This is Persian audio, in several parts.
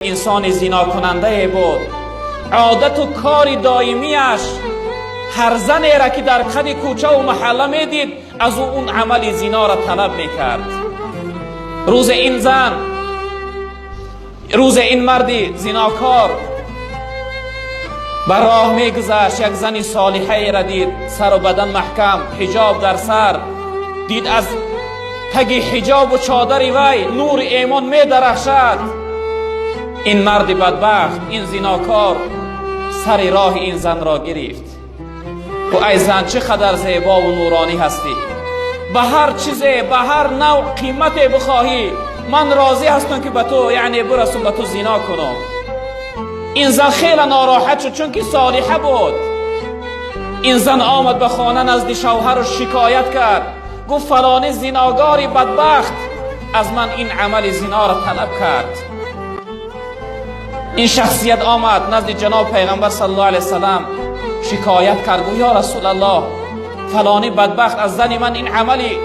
انسان زنا کننده بود. عادت و کار دائمیش هر زنی را که در قد کوچه و محله میدید از اون عمل زنا را طلب میکرد. روز این مرد زناکار بر راه میگذشت، یک زن صالحه را دید، سر و بدن محکم، حجاب در سر، دید از تگ حجاب و چادر وی نور ایمان می درخشد. این مرد بدبخت، این زناکار سر راه این زن را گرفت. و ای زن چقدر زیبا و نورانی هستی، به هر چیزی به هر نوع قیمتی بخواهی من راضی هستم که به تو یعنی برسم به تو زنا کنم. این زن خیلی ناراحت شد چون که صالحه بود. این زن آمد به خانه نزد شوهر و شکایت کرد، گفت فلانی زناگاری بدبخت از من این عمل زنا را طلب کرد. این شخصیت آمد نزد جناب پیغمبر صلی الله علیه وسلم شکایت کرد، گفت یا رسول الله فلانی بدبخت از زن من این عملی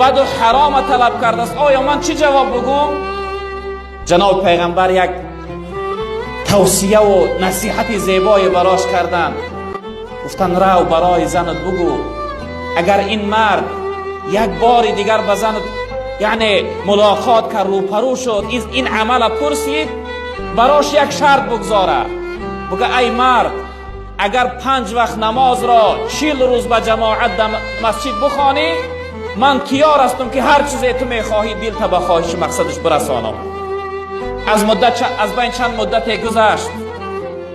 بد و حرام طلب کرده است، آیا من چی جواب بگم؟ جناب پیغمبر یک توصیه و نصیحت زیبای براش کردن. گفتن رو برای زنت بگو اگر این مرد یک بار دیگر به زنت یعنی ملاقات کرد روپرو شد این عمل پرسید براش یک شرط بگذاره، بگه ای مرد اگر 5 وقت نماز را 40 روز به جماعت در مسجد بخوانی من تیار هستم که هر چیزی تو میخواهی دل تا به خواهش مقصدش برسانم. از بین چند مدت گذشت،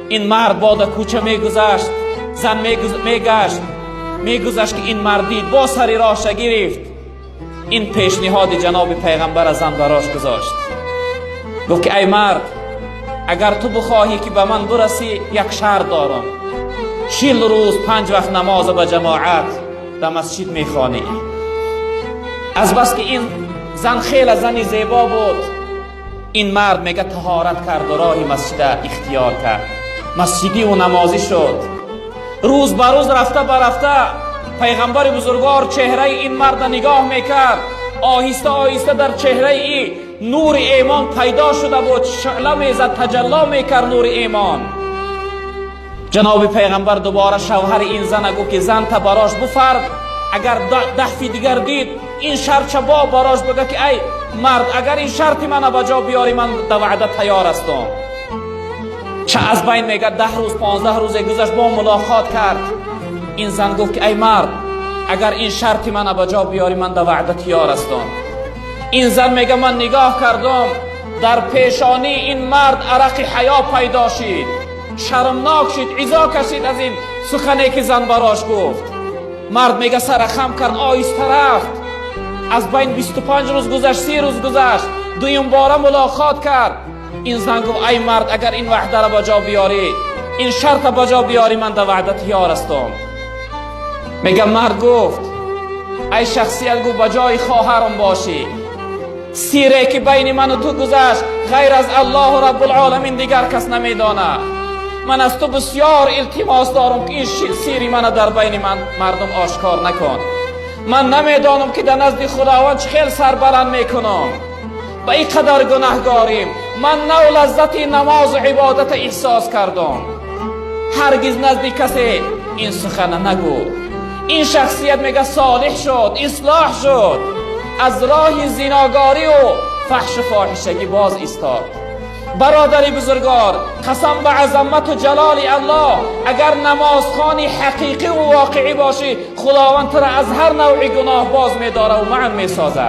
این مرد بادا کوچه میگذشت، زن میگذشت که این مرد دید با سری راهش گرفت. این پیشنهاد جناب پیغمبر از زن براش گذاشت، گفت که ای مرد اگر تو بخواهی که به من برسی یک شرط دارم، 40 روز 5 وقت نماز به جماعت در مسجد میخوانی. از بس که این زن خیلی زنی زیبا بود، این مرد میگه طهارت کرد و راه مسجد اختیار کرد، مسجدی و نمازی شد. روز به روز رفته پیغمبر بزرگوار چهره این مرد نگاه میکرد، آهسته آهسته در چهره ای نور ایمان پیدا شده بود، شعله میزد، تجلی میکرد نور ایمان. جناب پیغمبر دوباره شوهر این زن گفت که زن تا براش بفرد اگر 10 دفعه دیگر دید این شرط با براش بگه که ای مرد اگر این شرط من بجا بیاری من در وعده تیار هستم. چه از بین میگه 10 روز 15 روز گذشت با ملاقات کرد. این زن گفت که ای مرد اگر این شرط من بجا بیاری من در وعده تیار هستم. این زن میگه من نگاه کردم در پیشانی این مرد عرق حیا پیدا شد، شرمناک شد، عزا کشید از این سخنی که زن براش گفت. مرد میگه سر خم کرد، آهسته رفت. از بین 25 روز گذشت، 30 روز گذشت، دویم باره ملاقات کرد. این زن گفت ای مرد اگر این وعده را بجا بیاری این شرط بجا بیاری من در وعده تیار هستم. میگه مرد گفت ای شخصیت گفت بجای خواهرم باشی، سیره که بین من و تو گذشت غیر از الله رب العالمین دیگر کس نمیدانه. من از تو بسیار التماس دارم که این سیری من در بین مردم آشکار نکن. من نمیدانم که در نزد خداوند چه سربلند میکنم، به این قدر گناهگاریم. من نو لذت نماز و عبادت احساس کردم. هرگز نزد کسی این سخن نگو. این شخصیت میگه صالح شد، اصلاح شد، از راه زناگاری و فحش و فاحشگی باز ایستاد. برادری بزرگوار، قسم به عظمت و جلال الله اگر نمازخوانی حقیقی و واقعی باشی خداوند تو را از هر نوع گناه باز می‌داره و معن می‌سازه.